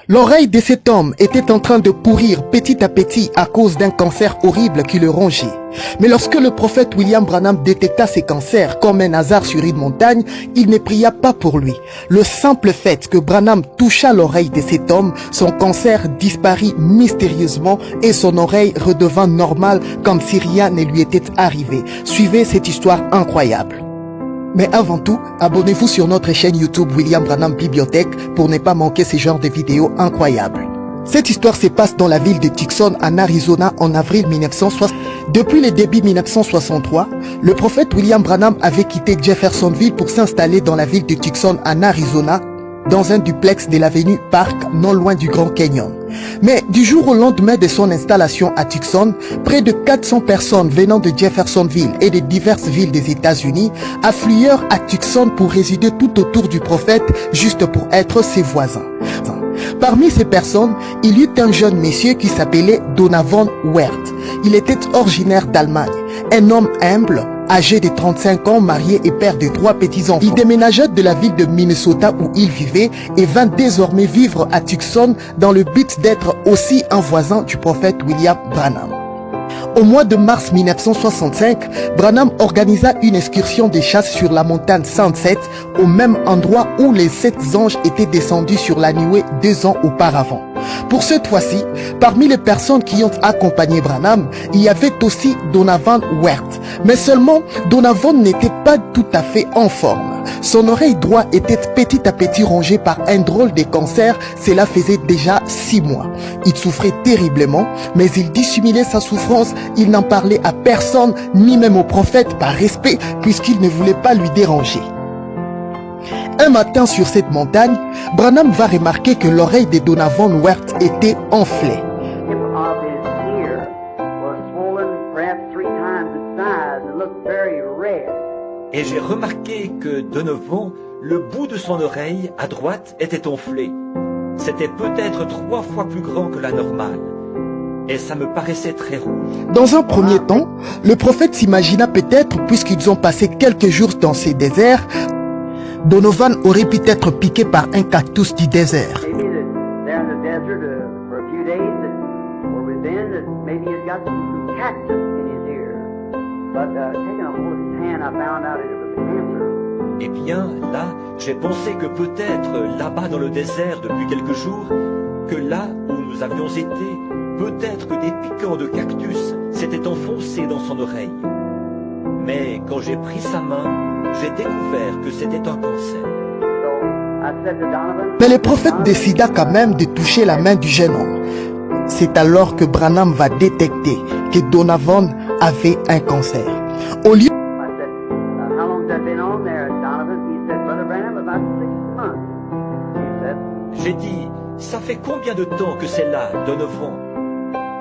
L'oreille de cet homme était en train de pourrir petit à petit à cause d'un cancer horrible qui le rongeait. Mais lorsque le prophète William Branham détecta ces cancers comme un hasard sur une montagne, il ne pria pas pour lui. Le simple fait que Branham toucha l'oreille de cet homme, son cancer disparut mystérieusement et son oreille redevint normale comme si rien ne lui était arrivé. Suivez cette histoire incroyable. Mais avant tout, abonnez-vous sur notre chaîne YouTube William Branham Bibliothèque pour ne pas manquer ce genre de vidéos incroyables. Cette histoire se passe dans la ville de Tucson en Arizona en avril 1960. Depuis le début 1963, le prophète William Branham avait quitté Jeffersonville pour s'installer dans la ville de Tucson en Arizona dans un duplex de l'avenue Park non loin du Grand Canyon. Mais du jour au lendemain de son installation à Tucson, près de 400 personnes venant de Jeffersonville et de diverses villes des États-Unis affluèrent à Tucson pour résider tout autour du prophète juste pour être ses voisins. Parmi ces personnes, il y eut un jeune monsieur qui s'appelait Donovan Wert. Il était originaire d'Allemagne, un homme humble, âgé de 35 ans, marié et père de 3 petits-enfants. Il déménagea de la ville de Minnesota où il vivait et vint désormais vivre à Tucson dans le but d'être aussi un voisin du prophète William Branham. Au mois de mars 1965, Branham organisa une excursion de chasse sur la montagne Sunset, au même endroit où les 7 anges étaient descendus sur la nuée 2 ans auparavant. Pour cette fois-ci, parmi les personnes qui ont accompagné Branham, il y avait aussi Donovan Wert. Mais seulement, Donovan n'était pas tout à fait en forme. Son oreille droite était petit à petit rongée par un drôle de cancer, cela faisait déjà 6 mois. Il souffrait terriblement, mais il dissimulait sa souffrance, il n'en parlait à personne, ni même au prophète par respect, puisqu'il ne voulait pas lui déranger. Un matin sur cette montagne, Branham va remarquer que l'oreille de Donovan Wert était enflée. Et j'ai remarqué que Donovan, le bout de son oreille à droite était enflé. C'était peut-être 3 fois plus grand que la normale. Et ça me paraissait très rouge. Dans un premier temps, le prophète s'imagina peut-être, puisqu'ils ont passé quelques jours dans ces déserts, Donovan aurait pu être piqué par un cactus du désert. Eh bien, là, j'ai pensé que peut-être là-bas dans le désert depuis quelques jours, que là où nous avions été, peut-être que des piquants de cactus s'étaient enfoncés dans son oreille. Mais quand j'ai pris sa main, j'ai découvert que c'était un cancer. Mais le prophète décida quand même de toucher la main du jeune homme. C'est alors que Branham va détecter que Donovan avait un cancer. Au lieu J'ai dit, ça fait combien de temps que c'est là, Donovan?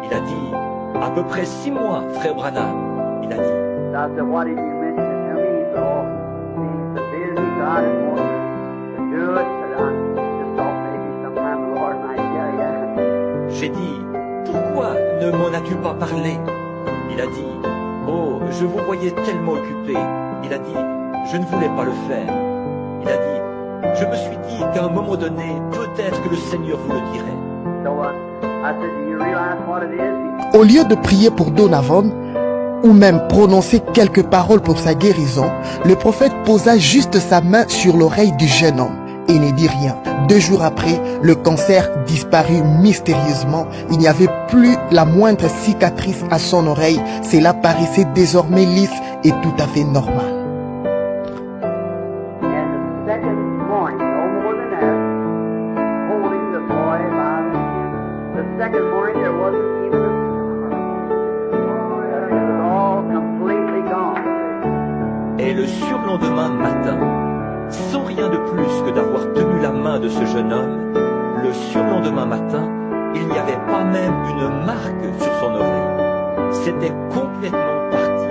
Il a dit, à peu près 6 mois, frère Branham. Il a dit. J'ai dit, pourquoi ne m'en as-tu pas parlé? Il a dit, oh, je vous voyais tellement occupé. Il a dit, je ne voulais pas le faire. Il a dit, je me suis dit qu'à un moment donné, peut-être que le Seigneur vous le dirait. Au lieu de prier pour Donovan, ou même prononcer quelques paroles pour sa guérison, le prophète posa juste sa main sur l'oreille du jeune homme et ne dit rien. 2 jours après, le cancer disparut mystérieusement. Il n'y avait plus la moindre cicatrice à son oreille. Cela paraissait désormais lisse et tout à fait normal. Et le surlendemain matin, sans rien de plus que d'avoir tenu la main de ce jeune homme, le surlendemain matin, il n'y avait pas même une marque sur son oreille. C'était complètement parti.